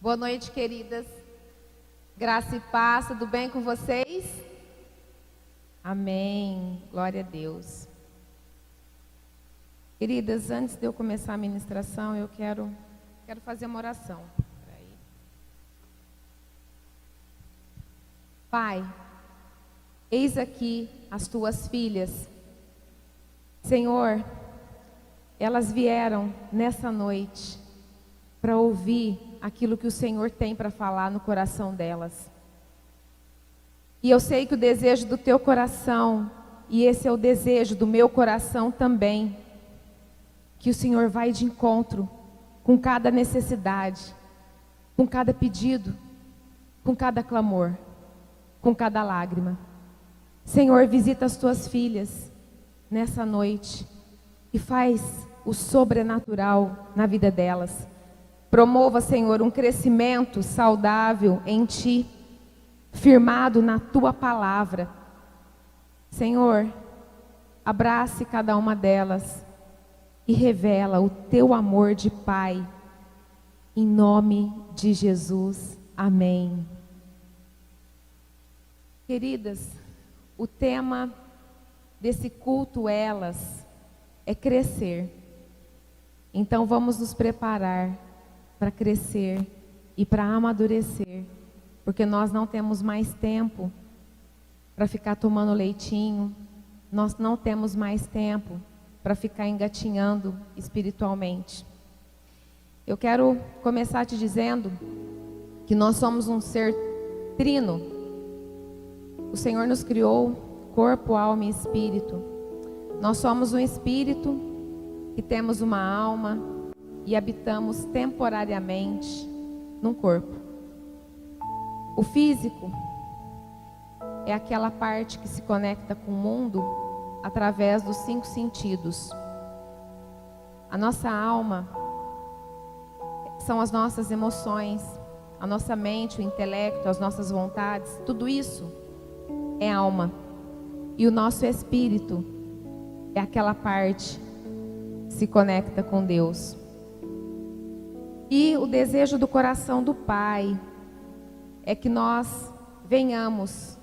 Boa noite, queridas. Graça e paz, tudo bem com vocês? Amém. Glória a Deus. Queridas, antes de eu começar a ministração, eu quero fazer uma oração. Pai, eis aqui as tuas filhas. Senhor, elas vieram nessa noite para ouvir aquilo que o Senhor tem para falar no coração delas. E eu sei que o desejo do teu coração, e esse é o desejo do meu coração também, que o Senhor vai de encontro com cada necessidade, com cada pedido, com cada clamor, com cada lágrima. Senhor, visita as tuas filhas nessa noite e faz o sobrenatural na vida delas. Promova, Senhor, um crescimento saudável em Ti, firmado na Tua palavra. Senhor, abrace cada uma delas e revela o Teu amor de Pai. Em nome de Jesus. Amém. Queridas, o tema desse culto Elas é crescer. Então vamos nos preparar para crescer e para amadurecer, porque nós não temos mais tempo para ficar tomando leitinho, nós não temos mais tempo para ficar engatinhando espiritualmente. Eu quero começar te dizendo que nós somos um ser trino. O Senhor nos criou corpo, alma e espírito. Nós somos um espírito que temos uma alma e habitamos temporariamente num corpo. O físico é aquela parte que se conecta com o mundo através dos 5 sentidos. A nossa alma são as nossas emoções, a nossa mente, o intelecto, as nossas vontades, tudo isso é alma. E o nosso espírito é aquela parte que se conecta com Deus. E o desejo do coração do Pai é que nós venhamos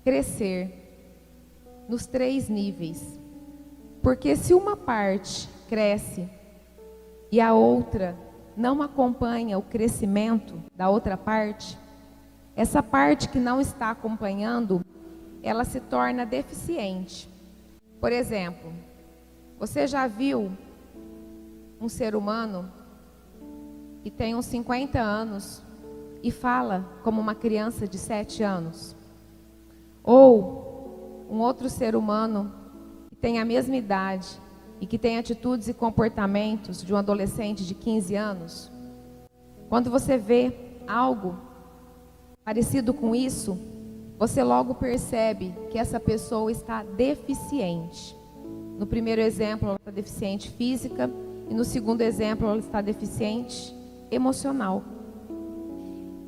crescer nos 3 níveis. Porque se uma parte cresce e a outra não acompanha o crescimento da outra parte, essa parte que não está acompanhando, ela se torna deficiente. Por exemplo, você já viu um ser humano que tem uns 50 anos e fala como uma criança de 7 anos? Ou um outro ser humano que tem a mesma idade e que tem atitudes e comportamentos de um adolescente de 15 anos? Quando você vê algo parecido com isso, você logo percebe que essa pessoa está deficiente. No primeiro exemplo, ela está deficiente física, e no segundo exemplo, ela está deficiente emocional.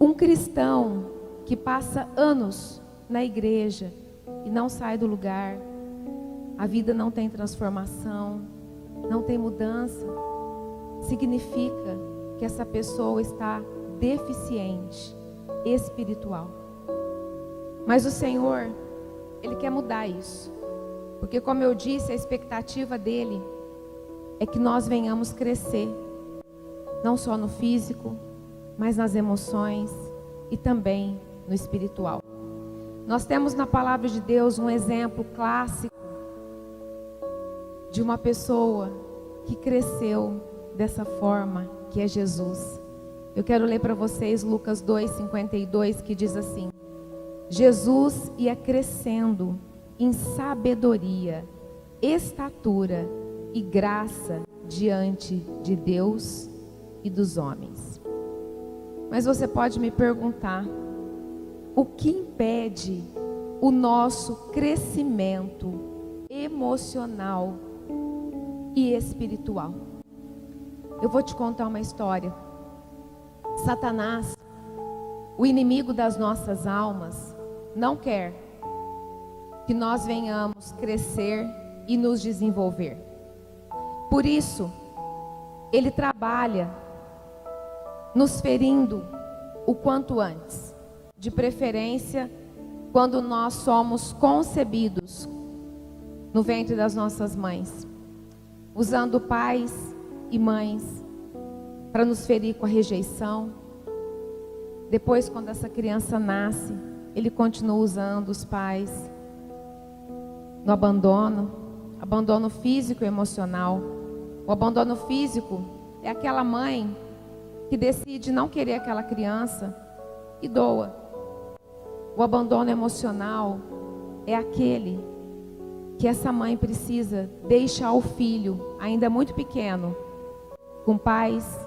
Um cristão que passa anos na igreja e não sai do lugar, a vida não tem transformação, não tem mudança, significa que essa pessoa está deficiente espiritual. Mas o Senhor, Ele quer mudar isso. Porque, como eu disse, a expectativa dEle é que nós venhamos crescer. Não só no físico, mas nas emoções e também no espiritual. Nós temos na palavra de Deus um exemplo clássico de uma pessoa que cresceu dessa forma, que é Jesus. Eu quero ler para vocês Lucas 2:52, que diz assim: Jesus ia crescendo em sabedoria, estatura e graça diante de Deus e dos homens. Mas você pode me perguntar, o que impede o nosso crescimento emocional e espiritual? Eu vou te contar uma história. Satanás, o inimigo das nossas almas, não quer que nós venhamos crescer e nos desenvolver. Por isso, ele trabalha nos ferindo o quanto antes, de preferência quando nós somos concebidos no ventre das nossas mães, usando pais e mães para nos ferir com a rejeição. Depois, quando essa criança nasce, ele continua usando os pais no abandono físico e emocional. O abandono físico é aquela mãe que decide não querer aquela criança e doa. O abandono emocional é aquele que essa mãe precisa deixar o filho, ainda muito pequeno, com pais,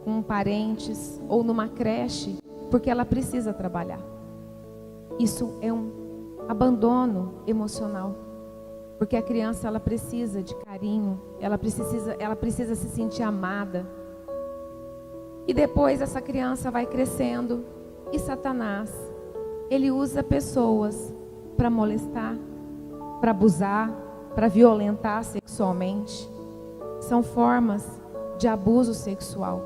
com parentes ou numa creche, porque ela precisa trabalhar. Isso é um abandono emocional, porque a criança ela precisa de carinho, ela precisa se sentir amada. E depois essa criança vai crescendo e Satanás, ele usa pessoas para molestar, para abusar, para violentar sexualmente. São formas de abuso sexual.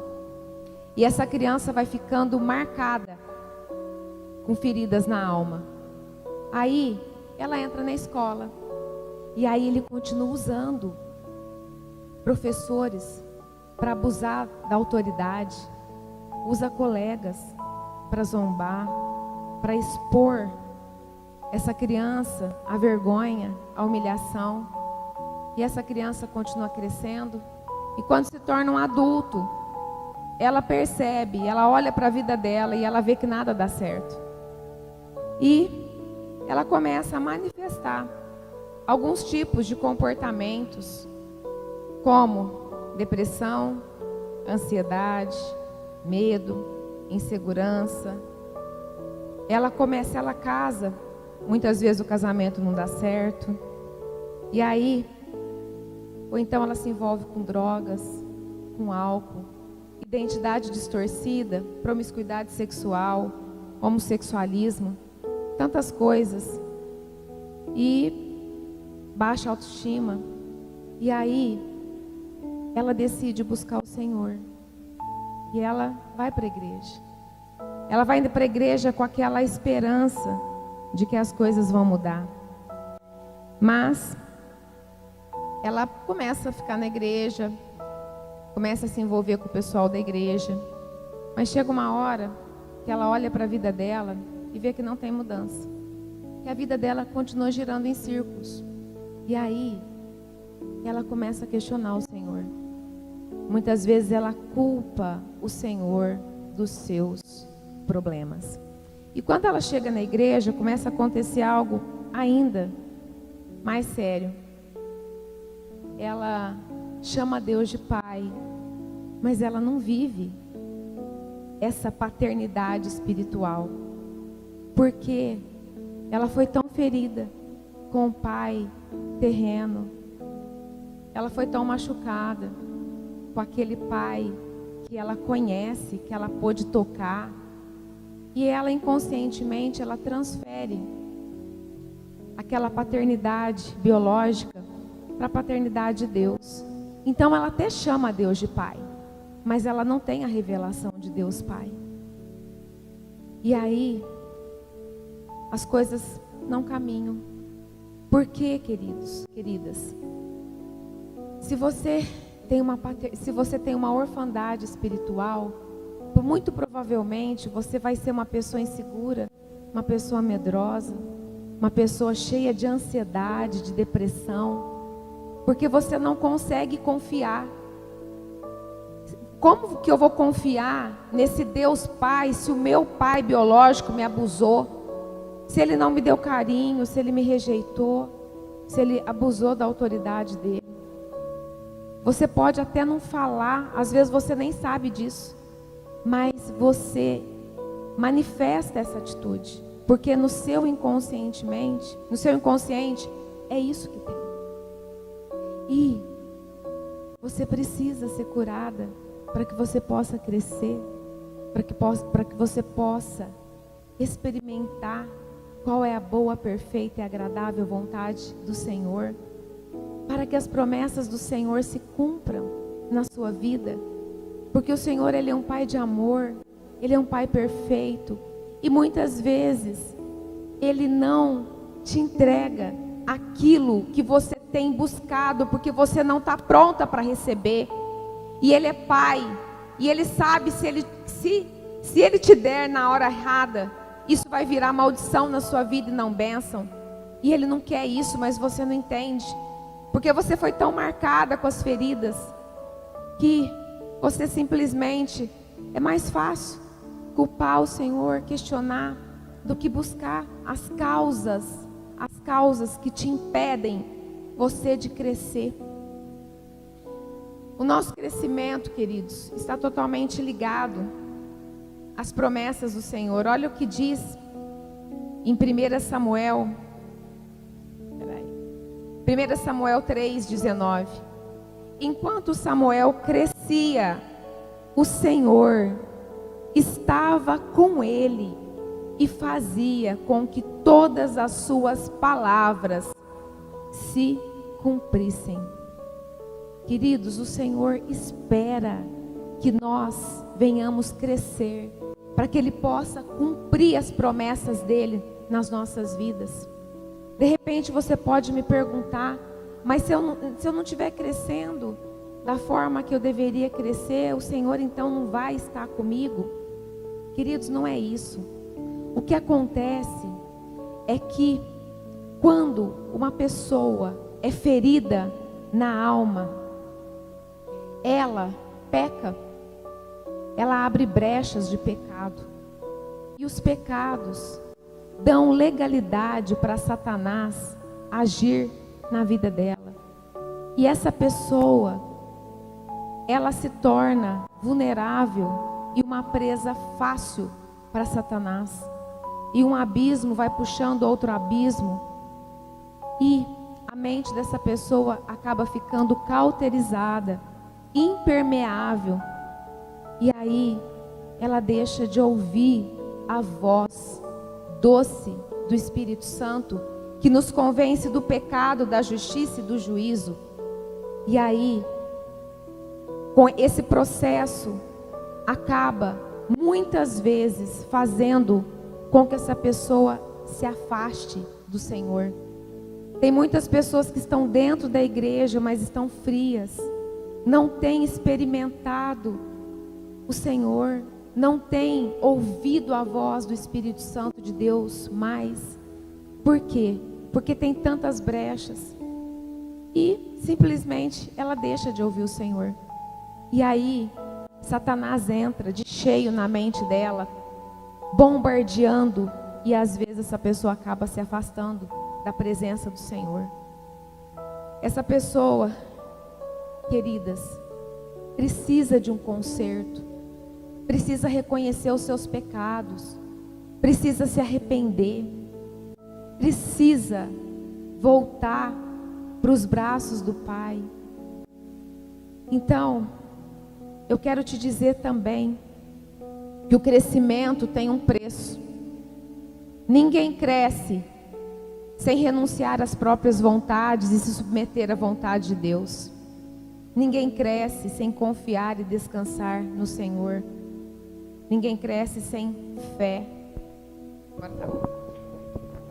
E essa criança vai ficando marcada, com feridas na alma. Aí, ela entra na escola. E aí ele continua usando professores para abusar da autoridade. Usa colegas para zombar, para expor essa criança à vergonha, à humilhação. E essa criança continua crescendo. E quando se torna um adulto, ela percebe, ela olha para a vida dela e ela vê que nada dá certo. E ela começa a manifestar alguns tipos de comportamentos, como depressão, ansiedade, medo, insegurança. Ela casa, muitas vezes o casamento não dá certo. E aí, ou então ela se envolve com drogas, com álcool, identidade distorcida, promiscuidade sexual, homossexualismo, tantas coisas. E baixa autoestima. E aí, ela decide buscar o Senhor. E ela vai para a igreja. Ela vai para a igreja com aquela esperança de que as coisas vão mudar. Mas ela começa a ficar na igreja, começa a se envolver com o pessoal da igreja. Mas chega uma hora que ela olha para a vida dela e vê que não tem mudança. Que a vida dela continua girando em círculos. E aí, ela começa a questionar o Senhor. Muitas vezes ela culpa o Senhor dos seus problemas. E quando ela chega na igreja, começa a acontecer algo ainda mais sério. Ela chama Deus de Pai, mas ela não vive essa paternidade espiritual. Porque ela foi tão ferida com o pai terreno. Ela foi tão machucada com aquele pai que ela conhece, que ela pôde tocar. E ela inconscientemente, ela transfere aquela paternidade biológica para a paternidade de Deus. Então ela até chama Deus de Pai, mas ela não tem a revelação de Deus Pai. E aí, as coisas não caminham. Por quê, queridos, queridas? Se você tem uma orfandade espiritual, muito provavelmente você vai ser uma pessoa insegura, uma pessoa medrosa, uma pessoa cheia de ansiedade, de depressão, porque você não consegue confiar. Como que eu vou confiar nesse Deus Pai se o meu pai biológico me abusou? Se ele não me deu carinho, se ele me rejeitou, se ele abusou da autoridade dele? Você pode até não falar, às vezes você nem sabe disso, mas você manifesta essa atitude, porque no seu inconsciente é isso que tem. E você precisa ser curada para que você possa crescer, para que você possa experimentar qual é a boa, perfeita e agradável vontade do Senhor, para que as promessas do Senhor se cumpram na sua vida, porque o Senhor, Ele é um Pai de amor, Ele é um Pai perfeito. E muitas vezes Ele não te entrega aquilo que você tem buscado, porque você não está pronta para receber. E Ele é Pai, e Ele sabe se Ele te der na hora errada, isso vai virar maldição na sua vida e não bênção. E Ele não quer isso, mas você não entende, porque você foi tão marcada com as feridas, que você simplesmente, é mais fácil culpar o Senhor, questionar, do que buscar as causas que te impedem você de crescer. O nosso crescimento, queridos, está totalmente ligado às promessas do Senhor. Olha o que diz em 1 Samuel 3:19. Enquanto Samuel crescia, o Senhor estava com ele e fazia com que todas as suas palavras se cumprissem. Queridos, o Senhor espera que nós venhamos crescer, para que Ele possa cumprir as promessas dEle nas nossas vidas. De repente você pode me perguntar, mas se eu não estiver crescendo da forma que eu deveria crescer, o Senhor então não vai estar comigo? Queridos, não é isso. O que acontece é que quando uma pessoa é ferida na alma, ela peca, ela abre brechas de pecado. E os pecados dão legalidade para Satanás agir na vida dela. E essa pessoa, ela se torna vulnerável e uma presa fácil para Satanás. E um abismo vai puxando outro abismo. E a mente dessa pessoa acaba ficando cauterizada, impermeável. E aí ela deixa de ouvir a voz doce do Espírito Santo, que nos convence do pecado, da justiça e do juízo. E aí, com esse processo, acaba muitas vezes fazendo com que essa pessoa se afaste do Senhor. Tem muitas pessoas que estão dentro da igreja, mas estão frias, não têm experimentado o Senhor, não têm ouvido a voz do Espírito Santo de Deus mais. Por quê? Porque tem tantas brechas e simplesmente ela deixa de ouvir o Senhor. E aí Satanás entra de cheio na mente dela, bombardeando, e às vezes essa pessoa acaba se afastando da presença do Senhor. Essa pessoa, queridas, precisa de um conserto, precisa reconhecer os seus pecados, precisa se arrepender, precisa voltar para os braços do Pai. Então, eu quero te dizer também que o crescimento tem um preço. Ninguém cresce sem renunciar às próprias vontades e se submeter à vontade de Deus. Ninguém cresce sem confiar e descansar no Senhor. Ninguém cresce sem fé.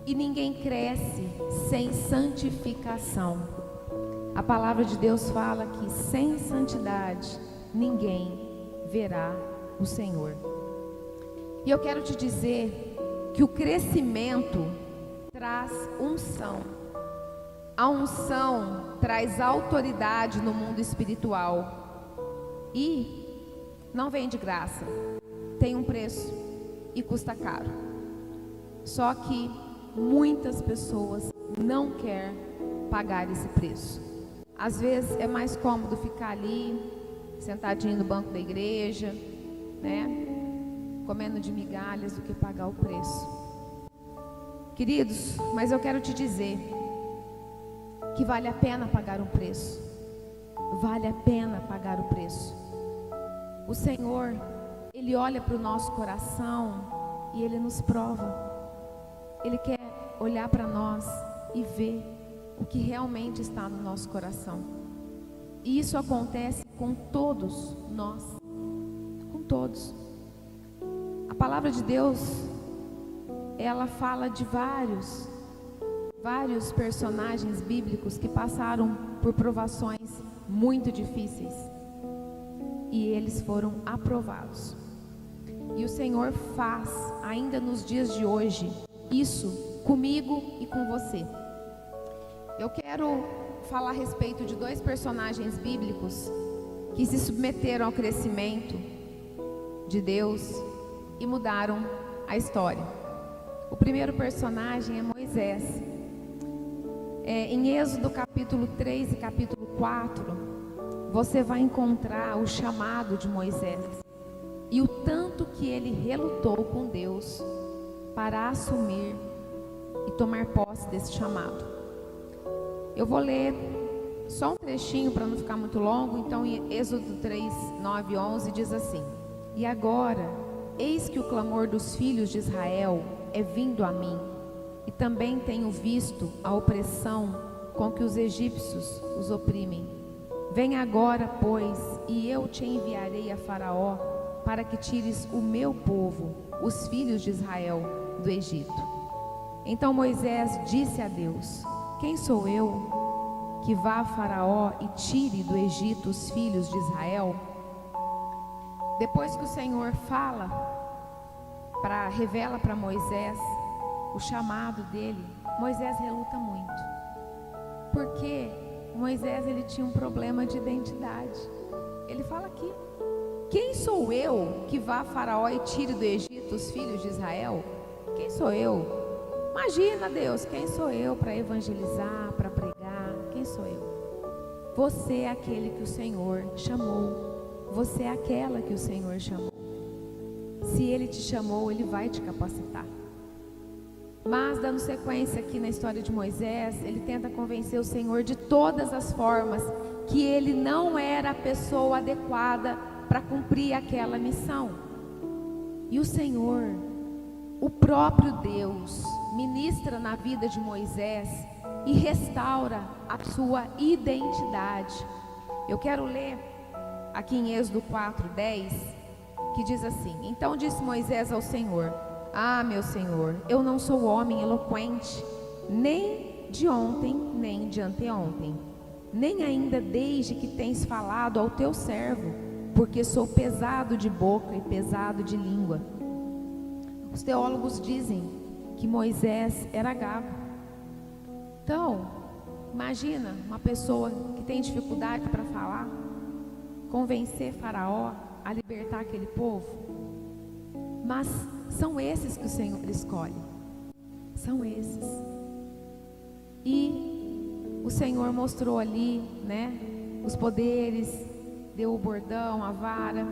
E ninguém cresce sem santificação. A palavra de Deus fala que sem santidade ninguém verá o Senhor. E eu quero te dizer que o crescimento traz unção. A unção traz autoridade no mundo espiritual. E não vem de graça. Tem um preço e custa caro. Só que muitas pessoas não querem pagar esse preço. Às vezes é mais cômodo ficar ali, sentadinho no banco da igreja, né, comendo de migalhas, do que pagar o preço. Queridos, mas eu quero te dizer que vale a pena pagar um preço. Vale a pena pagar o preço. O Senhor, Ele olha para o nosso coração e Ele nos prova. Ele quer olhar para nós e ver o que realmente está no nosso coração. E isso acontece com todos nós. Com todos. A palavra de Deus, ela fala de vários personagens bíblicos que passaram por provações muito difíceis e eles foram aprovados. E o Senhor faz, ainda nos dias de hoje, isso comigo e com você. Eu quero falar a respeito de 2 personagens bíblicos que se submeteram ao crescimento de Deus e mudaram a história. O primeiro personagem é Moisés. Em Êxodo capítulo 3 e capítulo 4, você vai encontrar o chamado de Moisés e o tanto que ele relutou com Deus para assumir e tomar posse desse chamado. Eu vou ler só um trechinho para não ficar muito longo. Então, em Êxodo 3, 9 e 11 diz assim: E agora, eis que o clamor dos filhos de Israel é vindo a mim, e também tenho visto a opressão com que os egípcios os oprimem. Vem agora, pois, e eu te enviarei a Faraó, para que tires o meu povo, os filhos de Israel, do Egito. Então Moisés disse a Deus: Quem sou eu que vá a Faraó e tire do Egito os filhos de Israel? Depois que o Senhor revela para Moisés o chamado dele, Moisés reluta muito, porque Moisés ele tinha um problema de identidade. Ele fala aqui: quem sou eu que vá a Faraó e tire do Egito os filhos de Israel? Quem sou eu? Imagina, Deus, quem sou eu para evangelizar, para pregar? Quem sou eu? Você é aquele que o Senhor chamou. Você é aquela que o Senhor chamou. Se Ele te chamou, Ele vai te capacitar. Mas, dando sequência aqui na história de Moisés, ele tenta convencer o Senhor de todas as formas que ele não era a pessoa adequada para cumprir aquela missão. E o Senhor, o próprio Deus, ministra na vida de Moisés e restaura a sua identidade. Eu quero ler aqui em Êxodo 4:10, que diz assim: Então disse Moisés ao Senhor: Ah, meu Senhor, eu não sou homem eloquente, nem de ontem, nem de anteontem, nem ainda desde que tens falado ao teu servo, porque sou pesado de boca e pesado de língua. Os teólogos dizem que Moisés era gago. Então, imagina uma pessoa que tem dificuldade para falar, convencer Faraó a libertar aquele povo. Mas são esses que o Senhor escolhe. São esses. E o Senhor mostrou ali, né, os poderes, deu o bordão, a vara,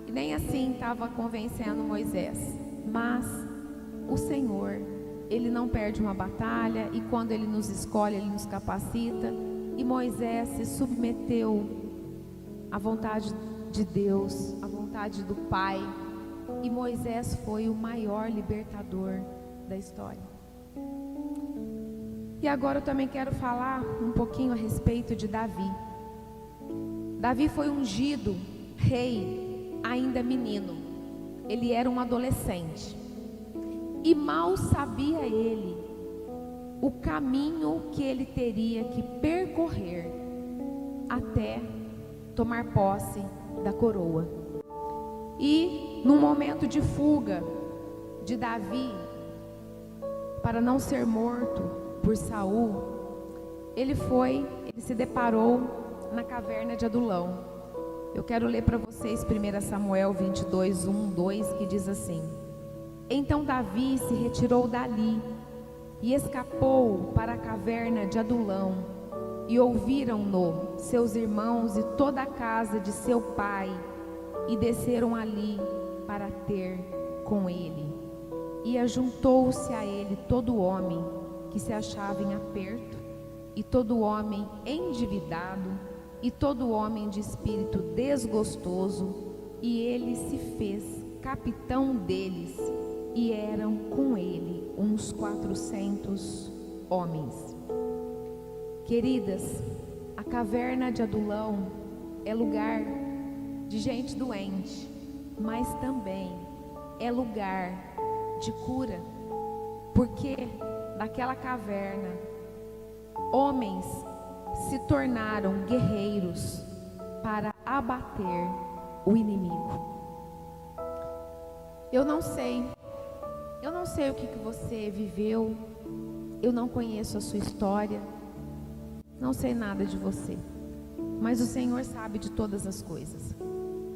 e nem assim estava convencendo Moisés. Mas o Senhor, Ele não perde uma batalha, e quando Ele nos escolhe, Ele nos capacita. E Moisés se submeteu à vontade de Deus, à vontade do Pai. E Moisés foi o maior libertador da história. E agora eu também quero falar um pouquinho a respeito de Davi. Davi foi ungido rei ainda menino. Ele era um adolescente. E mal sabia ele o caminho que ele teria que percorrer até tomar posse da coroa. E num momento de fuga de Davi, para não ser morto por Saul, ele se deparou na caverna de Adulão. Eu quero ler para vocês 1 Samuel 22, 1, 2, que diz assim: Então Davi se retirou dali e escapou para a caverna de Adulão, e ouviram-no seus irmãos e toda a casa de seu pai, e desceram ali para ter com ele. E ajuntou-se a ele todo homem que se achava em aperto, e todo homem endividado, e todo homem de espírito desgostoso, e ele se fez capitão deles, e eram com ele uns 400 homens. Queridas, a caverna de Adulão é lugar de gente doente, mas também é lugar de cura, porque daquela caverna, homens se tornaram guerreiros para abater o inimigo. Eu não sei o que você viveu, eu não conheço a sua história, não sei nada de você, mas o Senhor sabe de todas as coisas.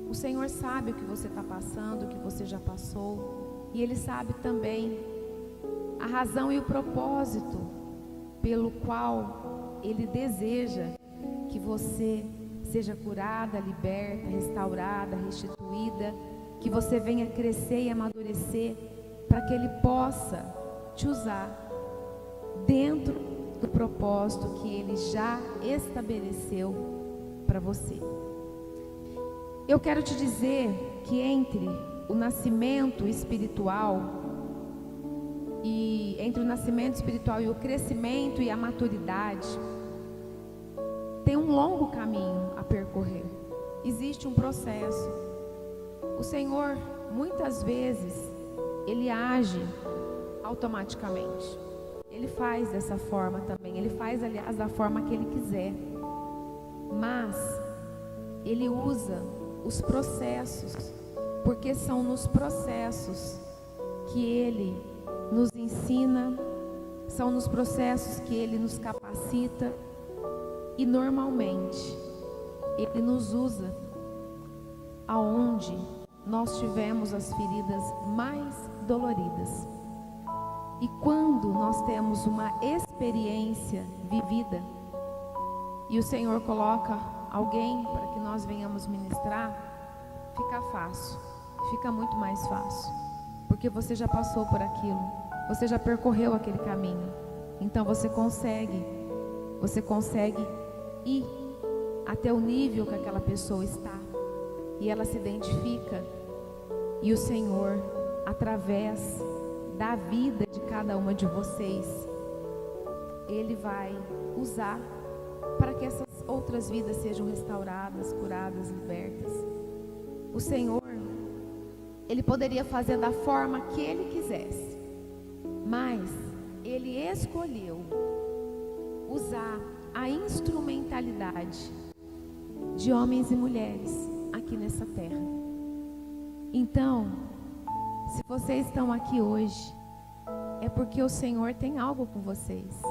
O Senhor sabe o que você está passando, o que você já passou, e Ele sabe também a razão e o propósito pelo qual Ele deseja que você seja curada, liberta, restaurada, restituída, que você venha crescer e amadurecer, para que Ele possa te usar dentro do propósito que Ele já estabeleceu para você. Eu quero te dizer que entre o nascimento espiritual e o crescimento e a maturidade, tem um longo caminho a percorrer. Existe um processo. O Senhor, muitas vezes, Ele age automaticamente. Ele faz dessa forma também. Ele faz, aliás, da forma que Ele quiser. Mas Ele usa os processos, porque são nos processos que Ele nos ensina, são nos processos que Ele nos capacita, e normalmente Ele nos usa aonde nós tivemos as feridas mais doloridas. E quando nós temos uma experiência vivida e o Senhor coloca alguém para que nós venhamos ministrar, fica fácil, fica muito mais fácil, porque você já passou por aquilo, você já percorreu aquele caminho, então você consegue ir até o nível que aquela pessoa está, e ela se identifica, e o Senhor, através da vida de cada uma de vocês, Ele vai usar para que essas outras vidas sejam restauradas, curadas, libertas. O Senhor, Ele poderia fazer da forma que Ele quisesse, mas Ele escolheu usar a instrumentalidade de homens e mulheres aqui nessa terra. Então, se vocês estão aqui hoje, é porque o Senhor tem algo com vocês.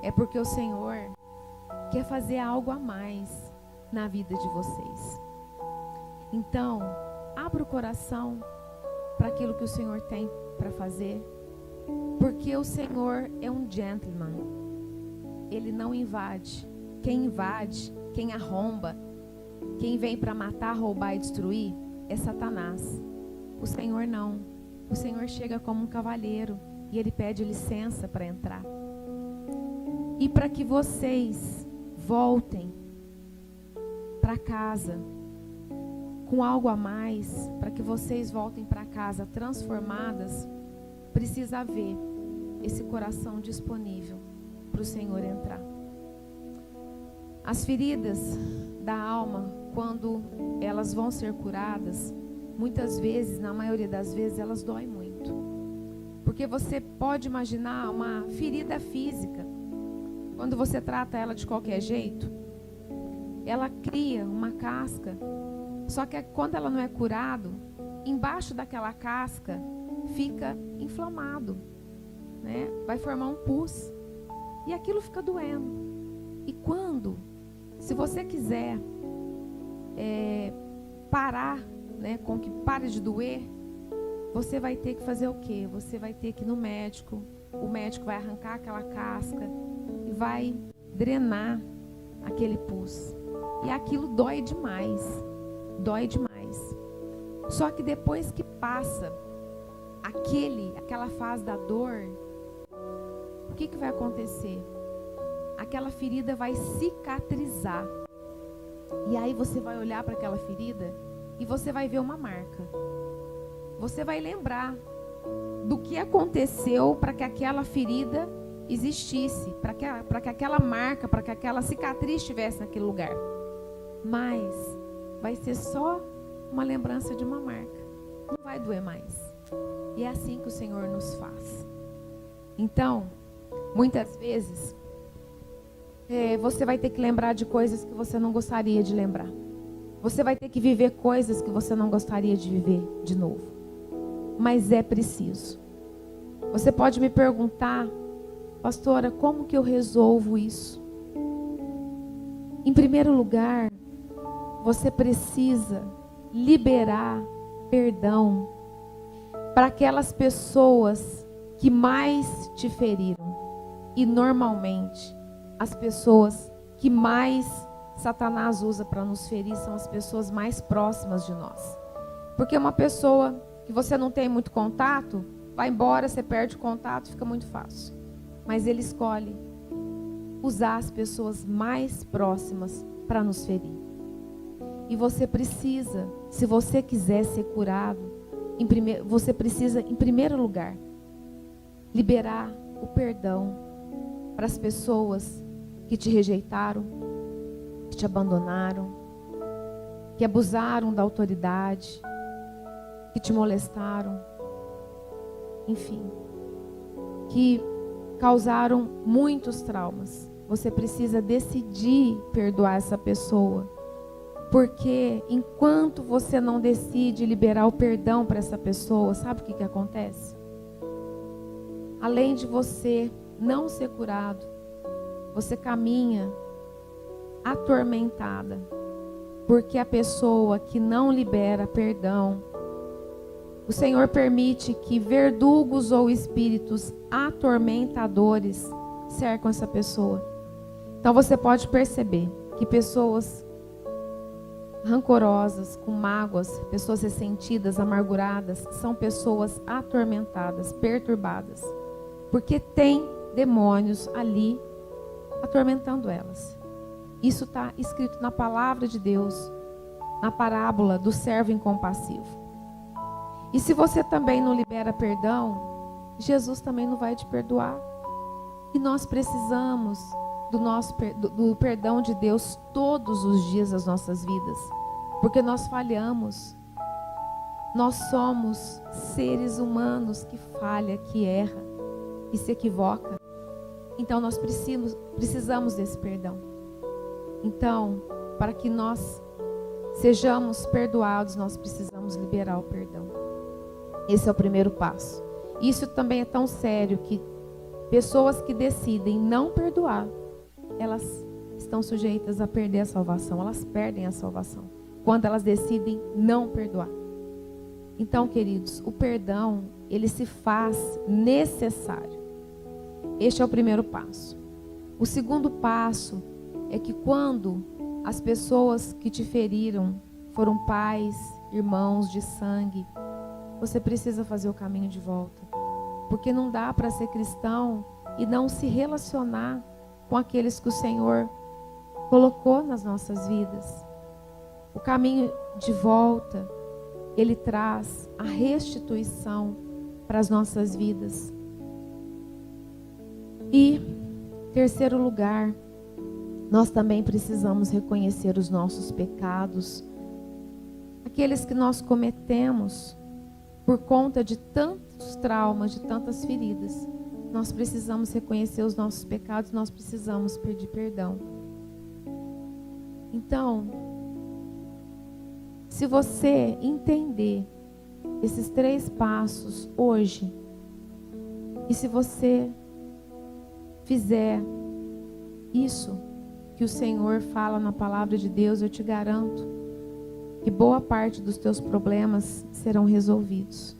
É porque o Senhor quer fazer algo a mais na vida de vocês. Então, abra o coração para aquilo que o Senhor tem para fazer, porque o Senhor é um gentleman. Ele não invade. Quem arromba, quem vem para matar, roubar e destruir, é Satanás. O Senhor não. O Senhor chega como um cavalheiro e Ele pede licença para entrar. E para que vocês voltem para casa com algo a mais, para que vocês voltem para casa transformadas, precisa haver esse coração disponível para o Senhor entrar. As feridas da alma, quando elas vão ser curadas, muitas vezes, na maioria das vezes, elas doem muito. Porque você pode imaginar uma ferida física, quando você trata ela de qualquer jeito, ela cria uma casca, só que quando ela não é curada, embaixo daquela casca fica inflamado, né? Vai formar um pus, e aquilo fica doendo. E se você quiser parar, né, com que pare de doer, você vai ter que fazer o quê? Você vai ter que ir no médico, o médico vai arrancar aquela casca e vai drenar aquele pus. E aquilo dói demais. Só que depois que passa aquela fase da dor, o que vai acontecer? Aquela ferida vai cicatrizar. E aí você vai olhar para aquela ferida e você vai ver uma marca. Você vai lembrar do que aconteceu para que aquela ferida existisse, para que aquela marca, para que aquela cicatriz estivesse naquele lugar. Mas vai ser só uma lembrança de uma marca. Não vai vai doer mais. E é assim que o Senhor nos faz. Então, muitas vezes, você vai ter que lembrar de coisas que você não gostaria de lembrar. Você vai ter que viver coisas que você não gostaria de viver de novo. Mas é preciso. Você pode me perguntar, pastora, como que eu resolvo isso? Em primeiro lugar, você precisa liberar perdão para aquelas pessoas que mais te feriram. E normalmente, as pessoas que mais Satanás usa para nos ferir são as pessoas mais próximas de nós. Porque uma pessoa que você não tem muito contato, vai embora, você perde o contato, fica muito fácil. Mas ele escolhe usar as pessoas mais próximas para nos ferir. E você precisa, se você quiser ser curado, você precisa, em primeiro lugar, liberar o perdão para as pessoas que te rejeitaram, que te abandonaram, que abusaram da autoridade, que te molestaram, enfim, que causaram muitos traumas. Você precisa decidir perdoar essa pessoa, porque enquanto você não decide liberar o perdão para essa pessoa, sabe o que acontece? Além de você não ser curado, você caminha atormentada, porque a pessoa que não libera perdão, o Senhor permite que verdugos ou espíritos atormentadores cercam essa pessoa. Então você pode perceber que pessoas rancorosas, com mágoas, pessoas ressentidas, amarguradas, são pessoas atormentadas, perturbadas, porque tem demônios ali atormentando elas. Isso está escrito na palavra de Deus, na parábola do servo incompassivo. E se você também não libera perdão, Jesus também não vai te perdoar. E nós precisamos do perdão de Deus todos os dias das nossas vidas, porque nós falhamos. Nós somos seres humanos que falha, que erra, que se equivoca. Então nós precisamos desse perdão. Então, para que nós sejamos perdoados, nós precisamos liberar o perdão. Esse é o primeiro passo. Isso também é tão sério que pessoas que decidem não perdoar, elas estão sujeitas a perder a salvação. Elas perdem a salvação quando elas decidem não perdoar. Então, queridos, o perdão, ele se faz necessário. Este é o primeiro passo. O segundo passo é que quando as pessoas que te feriram foram pais, irmãos de sangue, você precisa fazer o caminho de volta. Porque não dá para ser cristão e não se relacionar com aqueles que o Senhor colocou nas nossas vidas. O caminho de volta, ele traz a restituição para as nossas vidas. E, terceiro lugar, nós também precisamos reconhecer os nossos pecados, aqueles que nós cometemos por conta de tantos traumas, de tantas feridas. Nós precisamos reconhecer os nossos pecados, nós precisamos pedir perdão. Então, se você entender esses 3 passos hoje, e se você fizer isso que o Senhor fala na palavra de Deus, eu te garanto que boa parte dos teus problemas serão resolvidos.